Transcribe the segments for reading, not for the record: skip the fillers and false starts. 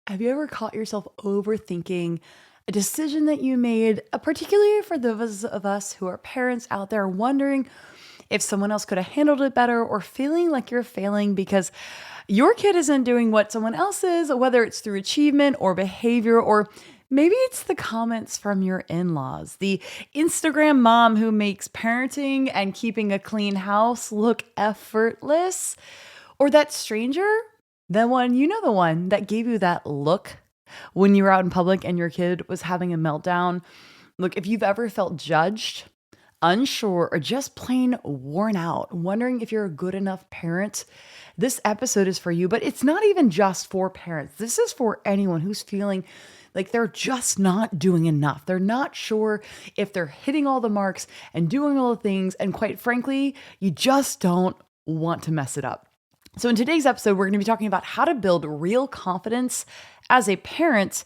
Have you ever caught yourself overthinking a decision that you made, particularly for those of us who are parents out there wondering if someone else could have handled it better or feeling like you're failing because your kid isn't doing what someone else is, whether it's through achievement or behavior, or maybe it's the comments from your in laws, the Instagram mom who makes parenting and keeping a clean house look effortless, or that stranger, the one that gave you that look when you were out in public and your kid was having a meltdown. Look, if you've ever felt judged, unsure, or just plain worn out, wondering if you're a good enough parent, this episode is for you. But it's not even just for parents. This is for anyone who's feeling like they're just not doing enough. They're not sure if they're hitting all the marks and doing all the things. And quite frankly, you just don't want to mess it up. So in today's episode, we're going to be talking about how to build real confidence as a parent,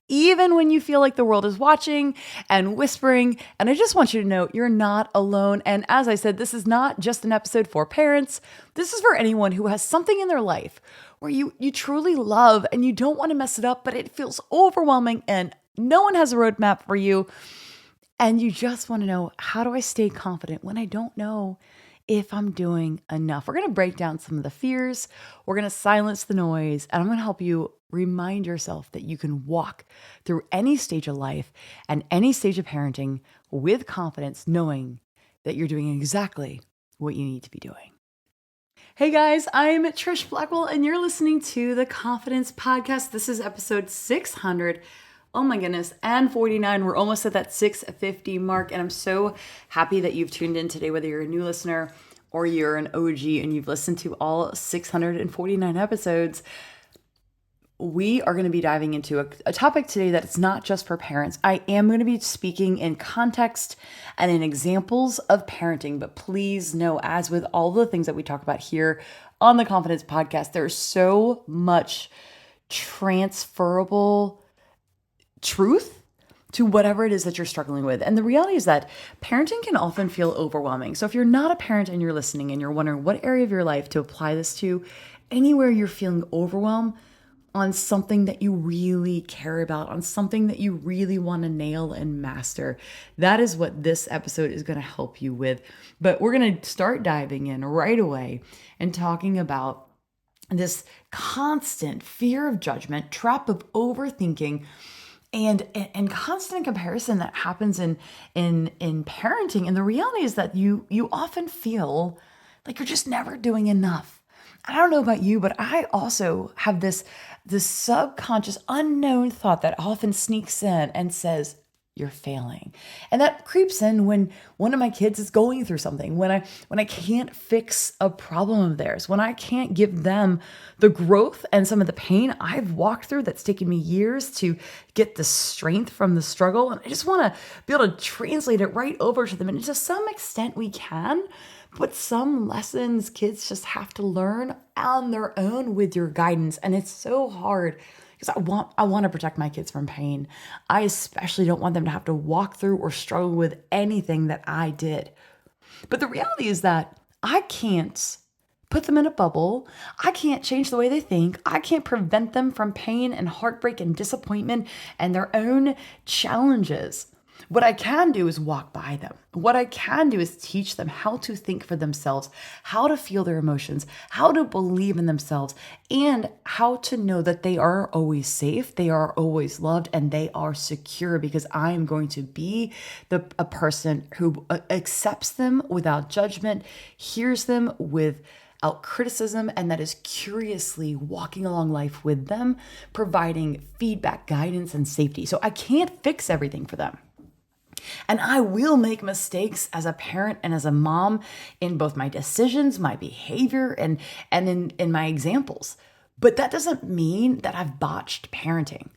even when you feel like the world is watching and whispering. And I just want you to know you're not alone. And as I said, this is not just an episode for parents. This is for anyone who has something in their life where you truly love and you don't want to mess it up, but it feels overwhelming and no one has a roadmap for you. And you just want to know, how do I stay confident when I don't know if I'm doing enough? We're going to break down some of the fears. We're going to silence the noise, and I'm going to help you remind yourself that you can walk through any stage of life and any stage of parenting with confidence, knowing that you're doing exactly what you need to be doing. Hey guys, I'm Trish Blackwell, and you're listening to the Confidence Podcast. This is episode 600. Oh my goodness, and 49. We're almost at that 650 mark, and I'm so happy that you've tuned in today, whether you're a new listener or you're an OG and you've listened to all 649 episodes. We are going to be diving into a topic today that it's not just for parents. I am going to be speaking in context and in examples of parenting, but please know, as with all the things that we talk about here on the Confidence Podcast, there's so much transferable truth to whatever it is that you're struggling with. And the reality is that parenting can often feel overwhelming. So if you're not a parent and you're listening and you're wondering what area of your life to apply this to, anywhere you're feeling overwhelmed on something that you really care about, on something that you really want to nail and master, that is what this episode is going to help you with. But we're going to start diving in right away and talking about this constant fear of judgment, trap of overthinking, and constant comparison that happens in parenting. And the reality is that you often feel like you're just never doing enough. I don't know about you, but I also have this subconscious unknown thought that often sneaks in and says, you're failing. And that creeps in when one of my kids is going through something, when I can't fix a problem of theirs, when I can't give them the growth and some of the pain I've walked through that's taken me years to get the strength from the struggle. And I just want to be able to translate it right over to them. And to some extent we can, but some lessons kids just have to learn on their own with your guidance. And it's so hard because I want to protect my kids from pain. I especially don't want them to have to walk through or struggle with anything that I did. But the reality is that I can't put them in a bubble. I can't change the way they think. I can't prevent them from pain and heartbreak and disappointment and their own challenges. What I can do is walk by them. What I can do is teach them how to think for themselves, how to feel their emotions, how to believe in themselves, and how to know that they are always safe, they are always loved, and they are secure, because I am going to be a person who accepts them without judgment, hears them without criticism, and that is curiously walking along life with them, providing feedback, guidance, and safety. So I can't fix everything for them. And I will make mistakes as a parent and as a mom in both my decisions, my behavior, and in my examples. But that doesn't mean that I've botched parenting.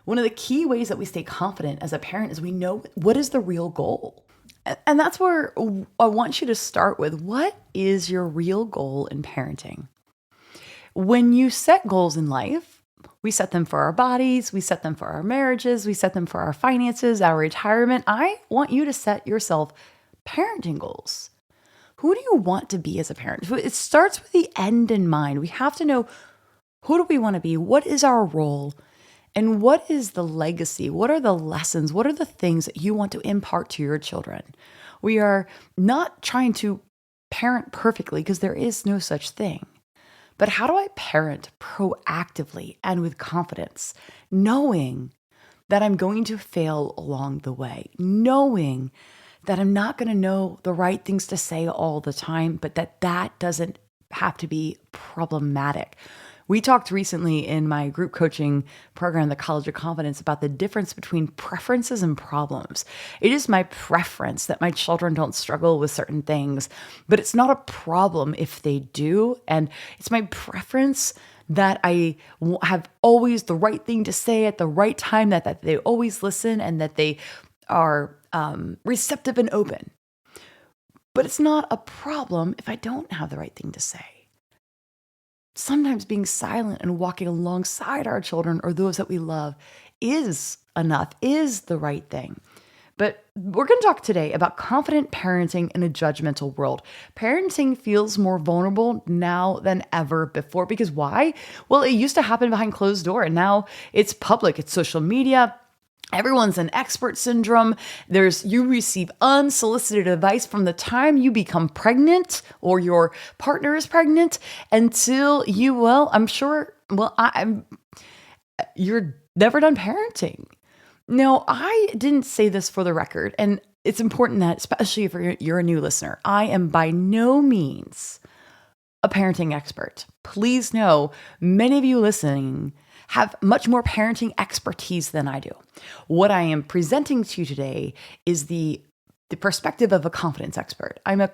One of the key ways that we stay confident as a parent is we know what is the real goal. And that's where I want you to start with. What is your real goal in parenting? When you set goals in life, we set them for our bodies, we set them for our marriages, we set them for our finances, our retirement. I want you to set yourself parenting goals. Who do you want to be as a parent? It starts with the end in mind. We have to know, who do we want to be? What is our role? And what is the legacy? What are the lessons? What are the things that you want to impart to your children? We are not trying to parent perfectly because there is no such thing. But how do I parent proactively and with confidence, knowing that I'm going to fail along the way, knowing that I'm not going to know the right things to say all the time, but that doesn't have to be problematic. We talked recently in my group coaching program, the College of Confidence, about the difference between preferences and problems. It is my preference that my children don't struggle with certain things, but it's not a problem if they do. And it's my preference that I have always the right thing to say at the right time, that they always listen and that they are receptive and open. But it's not a problem if I don't have the right thing to say. Sometimes being silent and walking alongside our children or those that we love is enough, is the right thing. But we're going to talk today about confident parenting in a judgmental world. Parenting feels more vulnerable now than ever before because why? Well, it used to happen behind closed door and now it's public, it's social media. Everyone's an expert syndrome. You receive unsolicited advice from the time you become pregnant or your partner is pregnant until you're never done parenting. Now, I didn't say this for the record, and it's important that, especially if you're a new listener, I am by no means a parenting expert. Please know, many of you listening have much more parenting expertise than I do. What I am presenting to you today is the perspective of a confidence expert. I'm an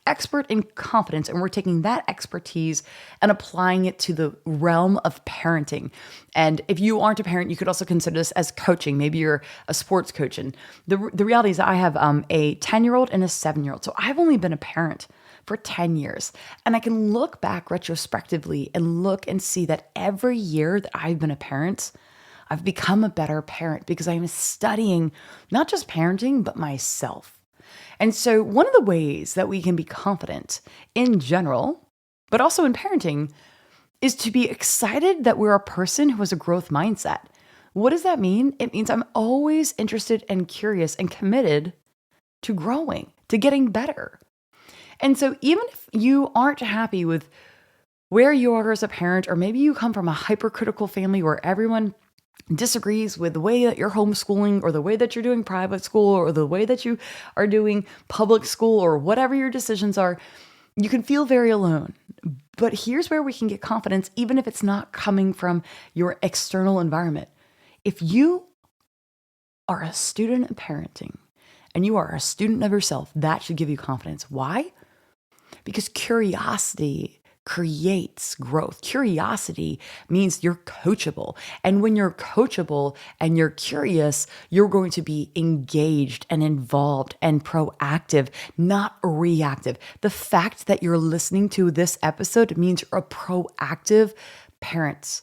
expert in confidence, and we're taking that expertise and applying it to the realm of parenting. And if you aren't a parent, you could also consider this as coaching. Maybe you're a sports coach. And the reality is I have a 10-year-old and a 7-year-old. So I've only been a parent for 10 years. And I can look back retrospectively and look and see that every year that I've been a parent, I've become a better parent because I'm studying not just parenting, but myself. And so one of the ways that we can be confident in general, but also in parenting, is to be excited that we're a person who has a growth mindset. What does that mean? It means I'm always interested and curious and committed to growing, to getting better. And so even if you aren't happy with where you are as a parent, or maybe you come from a hypercritical family where everyone disagrees with the way that you're homeschooling or the way that you're doing private school or the way that you are doing public school or whatever your decisions are, you can feel very alone. But here's where we can get confidence, even if it's not coming from your external environment. If you are a student of parenting and you are a student of yourself, that should give you confidence. Why? Because curiosity creates growth. Curiosity means you're coachable. And when you're coachable and you're curious, you're going to be engaged and involved and proactive, not reactive. The fact that you're listening to this episode means you're a proactive parent.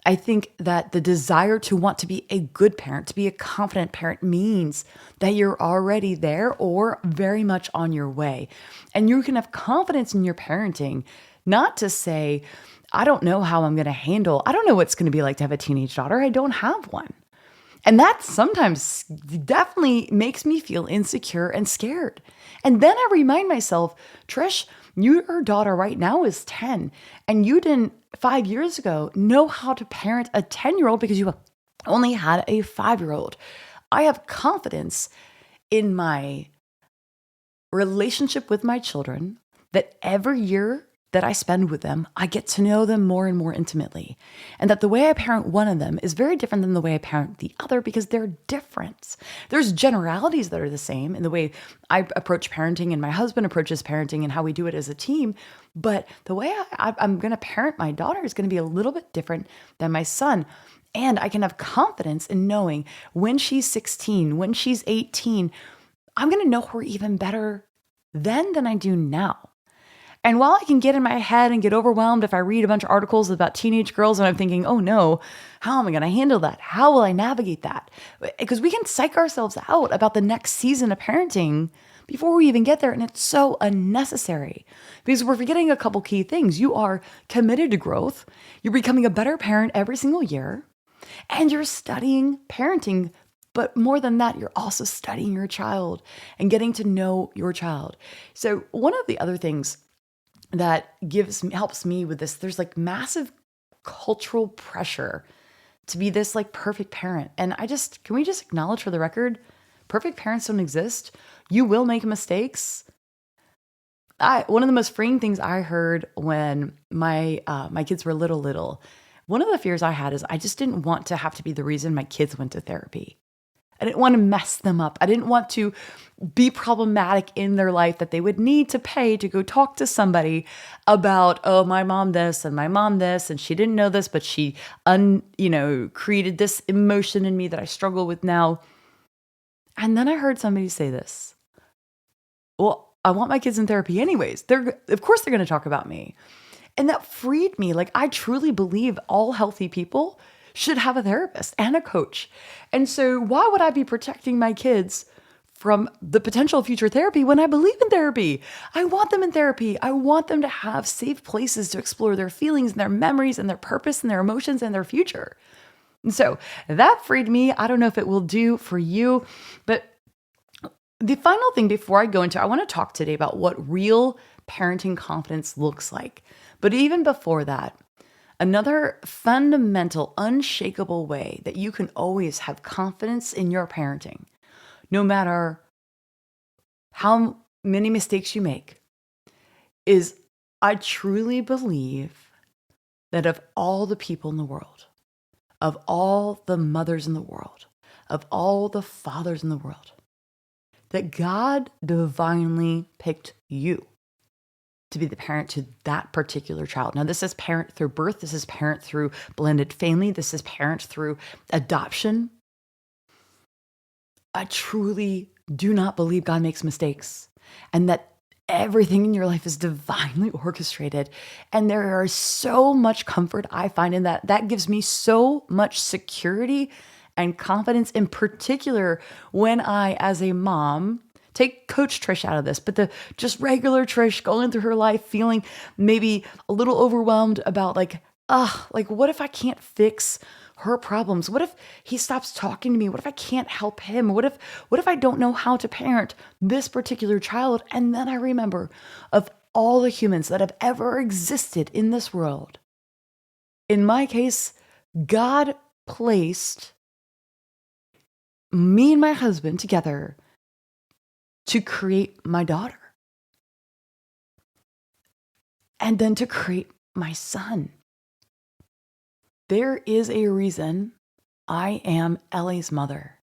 I think that the desire to want to be a good parent, to be a confident parent, means that you're already there or very much on your way. And you can have confidence in your parenting, not to say, I don't know how I'm going to handle, I don't know what it's going to be like to have a teenage daughter. I don't have one. And that sometimes definitely makes me feel insecure and scared. And then I remind myself, Trish, your daughter right now is 10, and you didn't 5 years ago know how to parent a 10-year-old because you only had a 5-year-old. I have confidence in my relationship with my children that every year that I spend with them, I get to know them more and more intimately. And that the way I parent one of them is very different than the way I parent the other because they're different. There's generalities that are the same in the way I approach parenting and my husband approaches parenting and how we do it as a team. But the way I'm going to parent my daughter is going to be a little bit different than my son. And I can have confidence in knowing when she's 16, when she's 18, I'm going to know her even better then than I do now. And while I can get in my head and get overwhelmed if I read a bunch of articles about teenage girls and I'm thinking, oh no, how am I going to handle that? How will I navigate that? Because we can psych ourselves out about the next season of parenting before we even get there. And it's so unnecessary because we're forgetting a couple key things. You are committed to growth. You're becoming a better parent every single year. And you're studying parenting. But more than that, you're also studying your child and getting to know your child. So one of the other things that helps me with this, there's like massive cultural pressure to be this like perfect parent. And can we just acknowledge for the record, perfect parents don't exist. You will make mistakes. One of the most freeing things I heard when my kids were little, one of the fears I had is I just didn't want to have to be the reason my kids went to therapy. I didn't want to mess them up. I didn't want to be problematic in their life that they would need to pay to go talk to somebody about, oh, my mom this and my mom this, and she didn't know this, but she created this emotion in me that I struggle with now. And then I heard somebody say this. Well, I want my kids in therapy anyways. Of course they're going to talk about me. And that freed me. Like, I truly believe all healthy people should have a therapist and a coach. And so why would I be protecting my kids from the potential future therapy when I believe in therapy? I want them in therapy. I want them to have safe places to explore their feelings and their memories and their purpose and their emotions and their future. And so that freed me. I don't know if it will do for you, but the final thing before I go into, I want to talk today about what real parenting confidence looks like. But even before that, another fundamental, unshakable way that you can always have confidence in your parenting, no matter how many mistakes you make, is I truly believe that of all the people in the world, of all the mothers in the world, of all the fathers in the world, that God divinely picked you to be the parent to that particular child. Now, this is parent through birth. This is parent through blended family. This is parent through adoption. I truly do not believe God makes mistakes and that everything in your life is divinely orchestrated. And there is so much comfort I find in that. That gives me so much security and confidence, in particular when I, as a mom, take Coach Trish out of this, but the just regular Trish going through her life, feeling maybe a little overwhelmed about like what if I can't fix her problems? What if he stops talking to me? What if I can't help him? What if I don't know how to parent this particular child? And then I remember of all the humans that have ever existed in this world. In my case, God placed me and my husband together to create my daughter, and then to create my son. There is a reason I am Ellie's mother.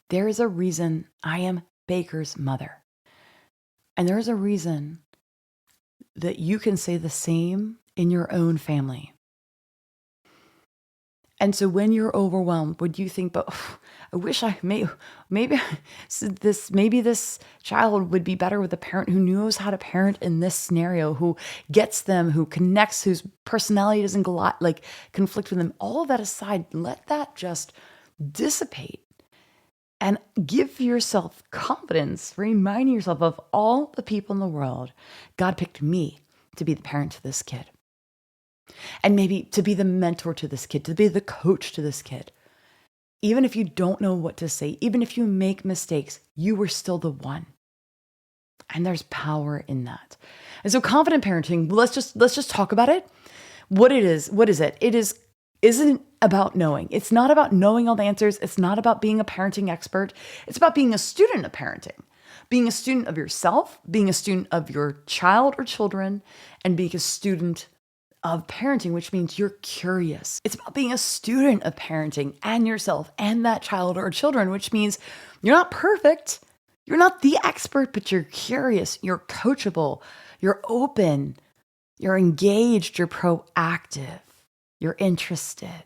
There is a reason I am Baker's mother. And there is a reason that you can say the same in your own family. And so when you're overwhelmed, would you think, but I wish maybe this child would be better with a parent who knows how to parent in this scenario, who gets them, who connects, whose personality doesn't conflict with them. All of that aside, let that just dissipate and give yourself confidence, reminding yourself of all the people in the world. God picked me to be the parent to this kid. And maybe to be the mentor to this kid, to be the coach to this kid. Even if you don't know what to say, even if you make mistakes, you were still the one. And there's power in that. And so confident parenting, let's just talk about it. What is it? It isn't about knowing. It's not about knowing all the answers. It's not about being a parenting expert. It's about being a student of parenting. Being a student of yourself, being a student of your child or children, and being a student of parenting, which means you're curious. It's about being a student of parenting and yourself and that child or children, which means you're not perfect. You're not the expert, but you're curious, you're coachable, you're open, you're engaged, you're proactive, you're interested.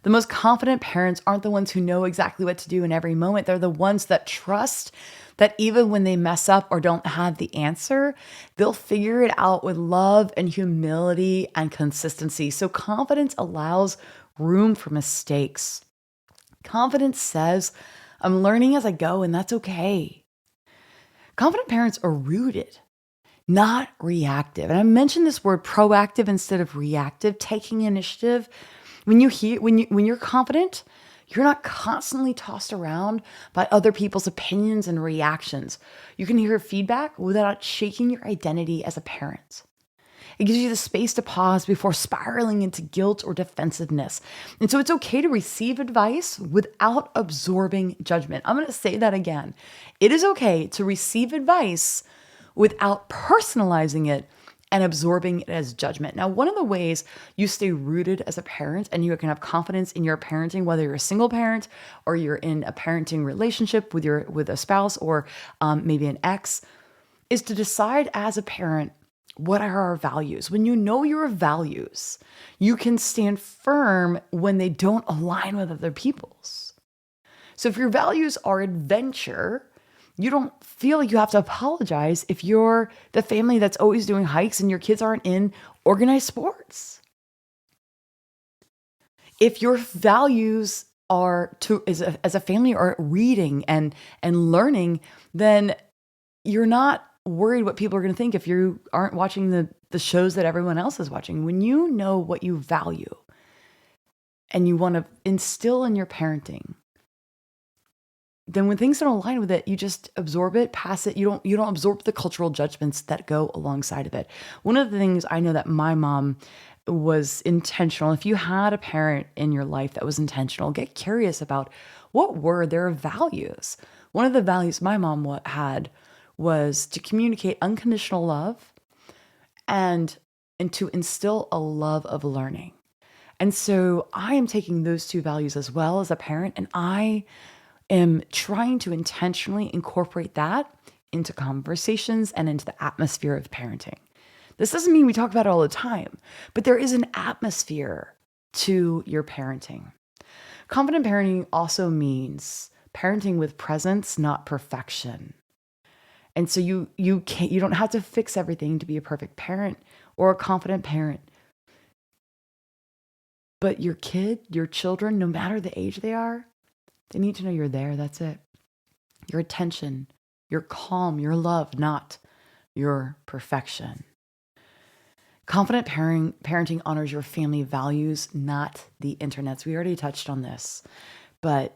The most confident parents aren't the ones who know exactly what to do in every moment. They're the ones that trust that even when they mess up or don't have the answer, they'll figure it out with love and humility and consistency. So confidence allows room for mistakes. Confidence says, I'm learning as I go, and that's okay. Confident parents are rooted, not reactive. And I mentioned this word proactive instead of reactive, taking initiative. When you're confident, you're not constantly tossed around by other people's opinions and reactions. You can hear feedback without shaking your identity as a parent. It gives you the space to pause before spiraling into guilt or defensiveness. And so it's okay to receive advice without absorbing judgment. I'm going to say that again. It is okay to receive advice without personalizing it and absorbing it as judgment. Now, one of the ways you stay rooted as a parent and you can have confidence in your parenting, whether you're a single parent or you're in a parenting relationship with a spouse or maybe an ex, is to decide as a parent, what are our values? When you know your values, you can stand firm when they don't align with other people's. So if your values are adventure, you don't feel like you have to apologize if you're the family that's always doing hikes and your kids aren't in organized sports. If your values are as a family are reading and learning, then you're not worried what people are going to think if you aren't watching the shows that everyone else is watching. When you know what you value and you want to instill in your parenting, then when things don't align with it, you just absorb it, pass it. You don't absorb the cultural judgments that go alongside of it. One of the things I know that my mom was intentional. If you had a parent in your life that was intentional, get curious about what were their values. One of the values my mom had was to communicate unconditional love and to instill a love of learning. And so I am taking those two values as well as a parent, and I am trying to intentionally incorporate that into conversations and into the atmosphere of parenting. This doesn't mean we talk about it all the time, but there is an atmosphere to your parenting. Confident parenting also means parenting with presence, not perfection. And so you don't have to fix everything to be a perfect parent or a confident parent. But your kid, your children, no matter the age they are, they need to know you're there. That's it. Your attention, your calm, your love, not your perfection. Confident parenting honors your family values, not the internet's. We already touched on this, but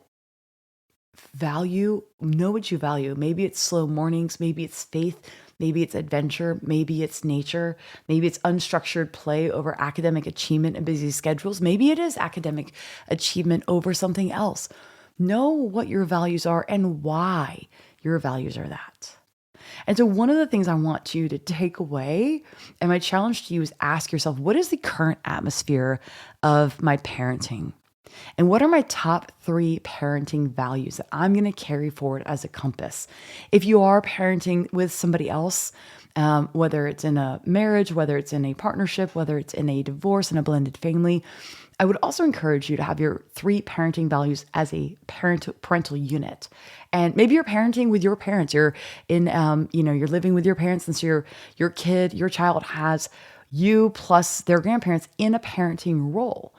know what you value. Maybe it's slow mornings, maybe it's faith, maybe it's adventure, maybe it's nature, maybe it's unstructured play over academic achievement and busy schedules. Maybe it is academic achievement over something else. Know what your values are and why your values are that. And so one of the things I want you to take away, and my challenge to you is ask yourself, what is the current atmosphere of my parenting? And what are my top 3 parenting values that I'm going to carry forward as a compass? If you are parenting with somebody else, whether it's in a marriage, whether it's in a partnership, whether it's in a divorce, in a blended family, I would also encourage you to have your 3 parenting values as a parental unit. And maybe you're parenting with your parents. You're in, you're living with your parents, and so your child has you plus their grandparents in a parenting role.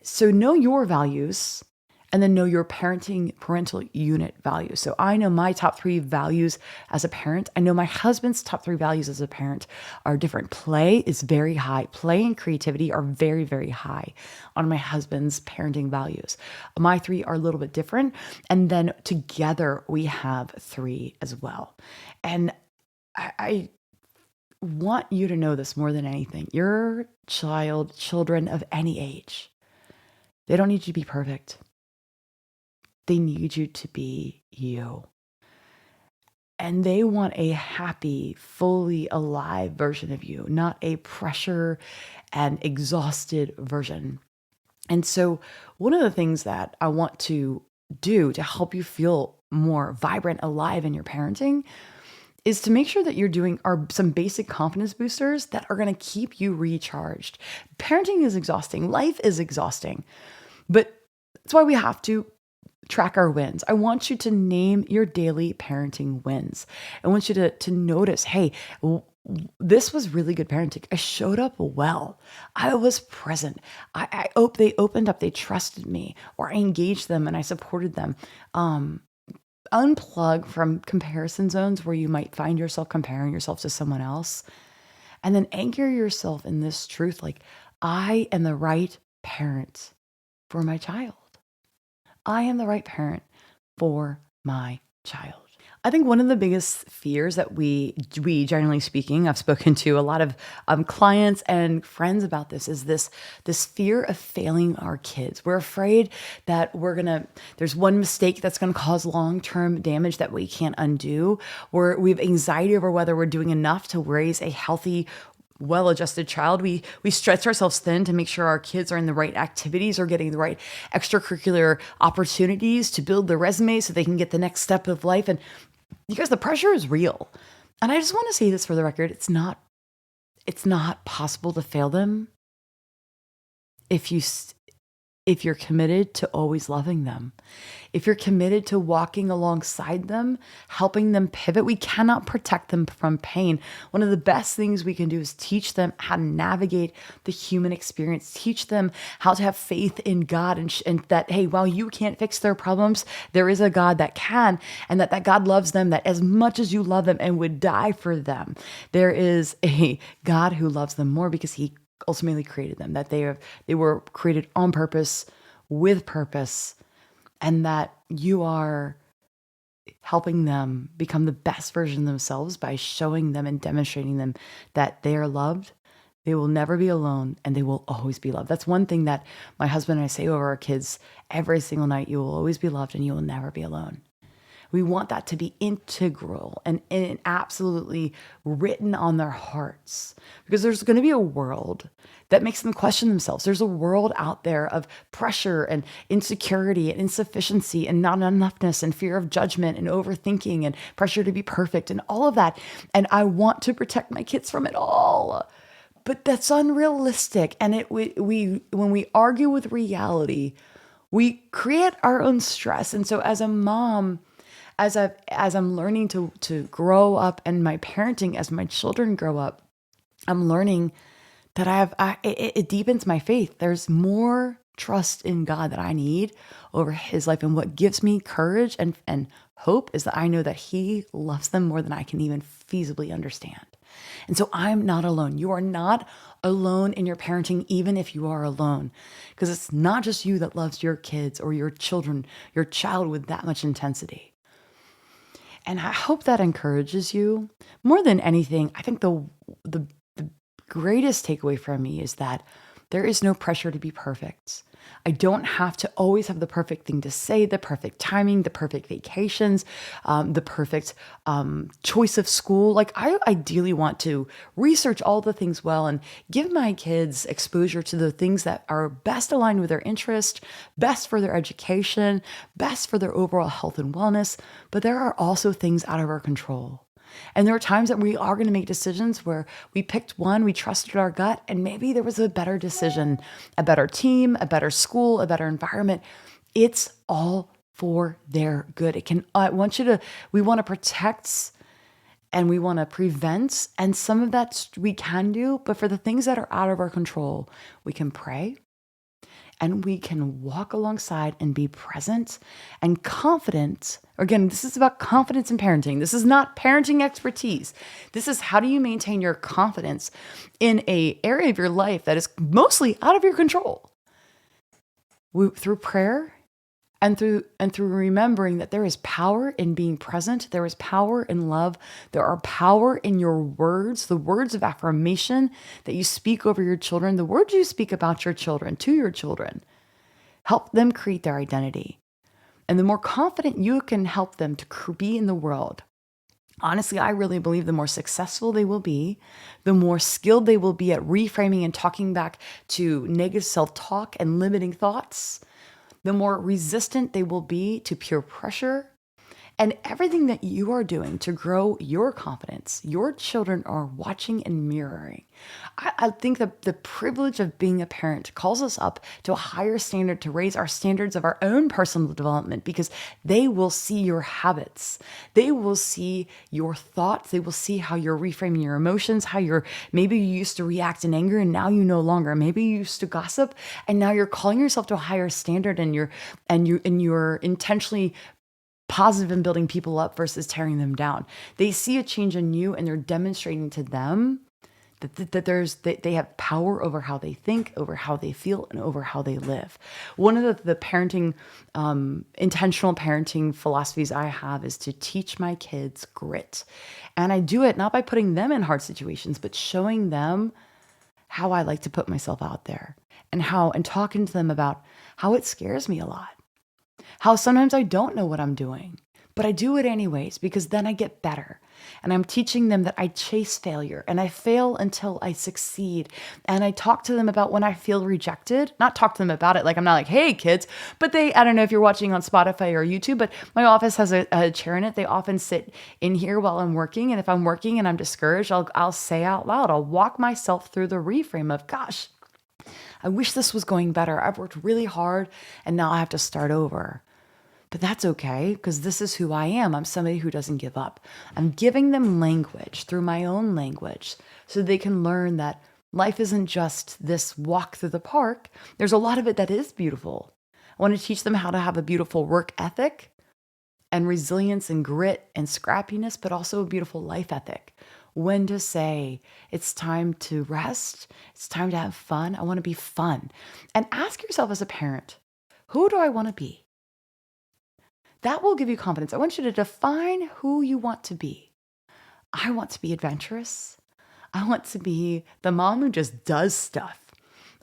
So know your values and then know your parental unit values. So I know my top 3 values as a parent. I know my husband's top 3 values as a parent are different. Play is very high. Play and creativity are very, very high on my husband's parenting values. My 3 are a little bit different. And then together we have 3 as well. And I want you to know this more than anything. Your children of any age, they don't need you to be perfect. They need you to be you. And they want a happy, fully alive version of you, not a pressure and exhausted version. And so one of the things that I want to do to help you feel more vibrant, alive in your parenting is to make sure that you're doing some basic confidence boosters that are going to keep you recharged. Parenting is exhausting. Life is exhausting. But that's why we have to track our wins. I want you to name your daily parenting wins. I want you to notice, hey, this was really good parenting. I showed up well. I was present. They opened up. They trusted me, or I engaged them and I supported them. Unplug from comparison zones where you might find yourself comparing yourself to someone else, and then anchor yourself in this truth, like, I am the right parent for my child. I am the right parent for my child. I think one of the biggest fears that we generally speaking, I've spoken to a lot of clients and friends about this, is this fear of failing our kids. We're afraid that there's one mistake that's gonna cause long-term damage that we can't undo. We have anxiety over whether we're doing enough to raise a healthy, well-adjusted child. We stretch ourselves thin to make sure our kids are in the right activities or getting the right extracurricular opportunities to build their resume so they can get the next step of life. And you guys, the pressure is real. And I just want to say this for the record. It's not possible to fail them if you're committed to always loving them. If you're committed to walking alongside them, helping them pivot. We cannot protect them from pain. One of the best things we can do is teach them how to navigate the human experience, teach them how to have faith in God, and that, hey, while you can't fix their problems, there is a God that can, and that God loves them, that as much as you love them and would die for them, there is a God who loves them more because he ultimately created them, that they were created on purpose, with purpose, and that you are helping them become the best version of themselves by showing them and demonstrating them that they are loved, they will never be alone, and they will always be loved. That's one thing that my husband and I say over our kids every single night: you will always be loved and you will never be alone. We want that to be integral and absolutely written on their hearts, because there's going to be a world that makes them question themselves. There's a world out there of pressure and insecurity and insufficiency and not enoughness and fear of judgment and overthinking and pressure to be perfect and all of that. And I want to protect my kids from it all. But that's unrealistic. And when we argue with reality, we create our own stress. And so as a mom, as I'm learning to grow up, and my parenting as my children grow up, I'm learning that it deepens my faith. There's more trust in God that I need over his life. And what gives me courage and hope is that I know that he loves them more than I can even feasibly understand. And so I'm not alone. You are not alone in your parenting, even if you are alone, because it's not just you that loves your kids or your children, your child with that much intensity. And I hope that encourages you. More than anything, I think the greatest takeaway from me is that there is no pressure to be perfect. I don't have to always have the perfect thing to say, the perfect timing, the perfect vacations, the perfect choice of school. Like, I ideally want to research all the things well and give my kids exposure to the things that are best aligned with their interest, best for their education, best for their overall health and wellness. But there are also things out of our control. And there are times that we are going to make decisions where we picked one, we trusted our gut, and maybe there was a better decision, a better team, a better school, a better environment. It's all for their good. We want to protect and we want to prevent, and some of that we can do, but for the things that are out of our control, we can pray. And we can walk alongside and be present and confident. Again, this is about confidence in parenting. This is not parenting expertise. This is how do you maintain your confidence in an area of your life that is mostly out of your control. Through prayer and through remembering that there is power in being present. There is power in love. There are power in your words, the words of affirmation that you speak over your children, the words you speak about your children, to your children. Help them create their identity. And the more confident you can help them to be in the world, honestly, I really believe the more successful they will be, the more skilled they will be at reframing and talking back to negative self-talk and limiting thoughts, the more resistant they will be to peer pressure. And everything that you are doing to grow your confidence, your children are watching and mirroring. I think that the privilege of being a parent calls us up to a higher standard, to raise our standards of our own personal development, because they will see your habits. They will see your thoughts. They will see how you're reframing your emotions, maybe you used to react in anger and now you no longer. Maybe you used to gossip and now you're calling yourself to a higher standard, and you're intentionally positive in building people up versus tearing them down. They see a change in you and they're demonstrating to them They have power over how they think, over how they feel, and over how they live. One of the parenting, intentional parenting philosophies I have is to teach my kids grit. And I do it not by putting them in hard situations, but showing them how I like to put myself out there, and talking to them about how it scares me a lot. How sometimes I don't know what I'm doing, but I do it anyways because then I get better. And I'm teaching them that I chase failure and I fail until I succeed. And I talk to them about when I feel rejected, not talk to them about it like I'm not like, hey kids, but I don't know if you're watching on Spotify or YouTube, but my office has a chair in it. They often sit in here while I'm working. And if I'm working and I'm discouraged, I'll say out loud, I'll walk myself through the reframe of, gosh, I wish this was going better. I've worked really hard and now I have to start over. But that's okay because this is who I am. I'm somebody who doesn't give up. I'm giving them language through my own language so they can learn that life isn't just this walk through the park. There's a lot of it that is beautiful. I want to teach them how to have a beautiful work ethic and resilience and grit and scrappiness, but also a beautiful life ethic. When to say, it's time to rest. It's time to have fun. I want to be fun. And ask yourself as a parent, who do I want to be? That will give you confidence. I want you to define who you want to be. I want to be adventurous. I want to be the mom who just does stuff.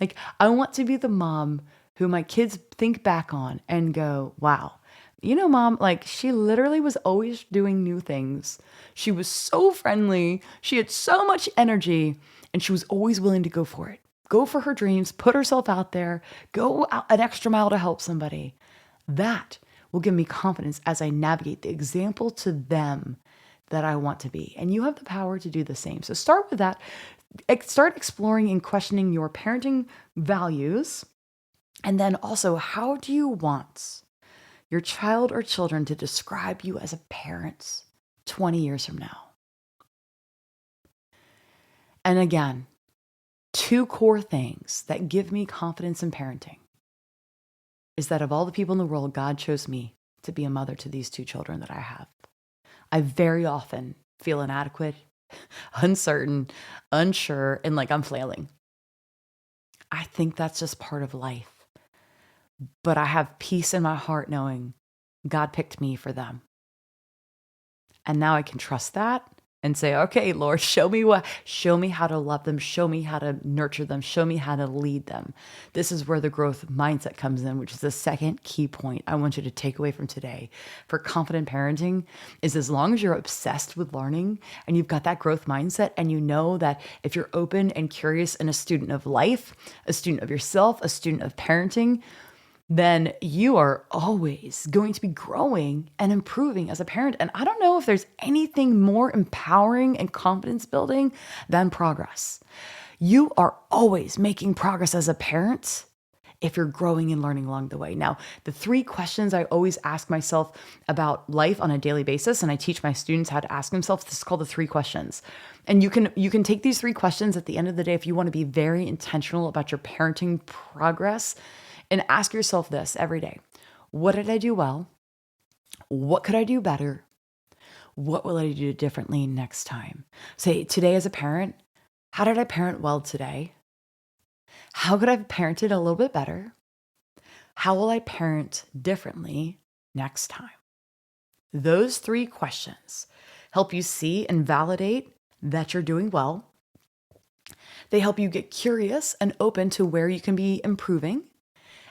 Like, I want to be the mom who my kids think back on and go, wow, mom, like she literally was always doing new things. She was so friendly. She had so much energy and she was always willing to go for it. Go for her dreams, put herself out there, go out an extra mile to help somebody. That will give me confidence as I navigate the example to them that I want to be. And you have the power to do the same. So start with that. Start exploring and questioning your parenting values. And then also, how do you want your child or children to describe you as a parent 20 years from now? And again, 2 core things that give me confidence in parenting is that of all the people in the world, God chose me to be a mother to these 2 children that I have. I very often feel inadequate, uncertain, unsure, and like I'm flailing. I think that's just part of life. But I have peace in my heart knowing God picked me for them. And now I can trust that and say, okay, Lord, show me how to love them. Show me how to nurture them. Show me how to lead them. This is where the growth mindset comes in, which is the second key point I want you to take away from today for confident parenting is as long as you're obsessed with learning and you've got that growth mindset and you know that if you're open and curious and a student of life, a student of yourself, a student of parenting, then you are always going to be growing and improving as a parent. And I don't know if there's anything more empowering and confidence building than progress. You are always making progress as a parent if you're growing and learning along the way. Now, the 3 questions I always ask myself about life on a daily basis, and I teach my students how to ask themselves, this is called the 3 questions. And you can take these 3 questions at the end of the day if you want to be very intentional about your parenting progress. And ask yourself this every day. What did I do well? What could I do better? What will I do differently next time? Say today as a parent, how did I parent well today? How could I have parented a little bit better? How will I parent differently next time? Those 3 questions help you see and validate that you're doing well. They help you get curious and open to where you can be improving.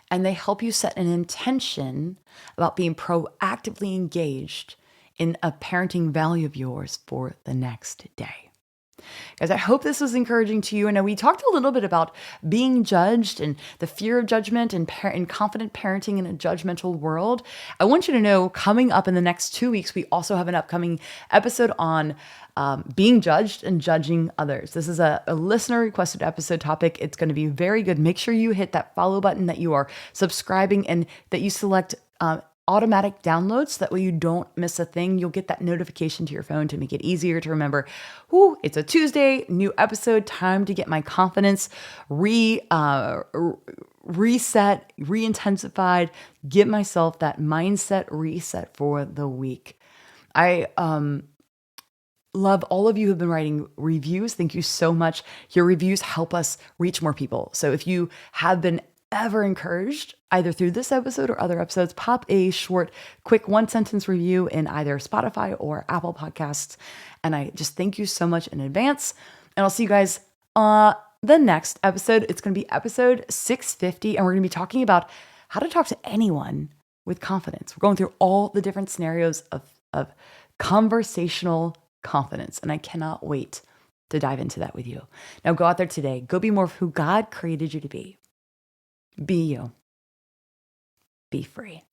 And they help you set an intention about being proactively engaged in a parenting value of yours for the next day. Guys, I hope this was encouraging to you. I know we talked a little bit about being judged and the fear of judgment and confident parenting in a judgmental world. I want you to know coming up in the next 2 weeks, we also have an upcoming episode on being judged and judging others. This is a listener requested episode topic. It's going to be very good. Make sure you hit that follow button, that you are subscribing, and that you select automatic downloads. So that way you don't miss a thing. You'll get that notification to your phone to make it easier to remember, it's a Tuesday, new episode, time to get my confidence reset, re-intensified, get myself that mindset reset for the week. I love all of you who've been writing reviews. Thank you so much. Your reviews help us reach more people. So if you have been ever encouraged, either through this episode or other episodes, pop a short, quick 1-sentence review in either Spotify or Apple Podcasts. And I just thank you so much in advance. And I'll see you guys the next episode. It's going to be episode 650, and we're going to be talking about how to talk to anyone with confidence. We're going through all the different scenarios of conversational confidence, and I cannot wait to dive into that with you. Now go out there today. Go be more of who God created you to be. Be you. Be free.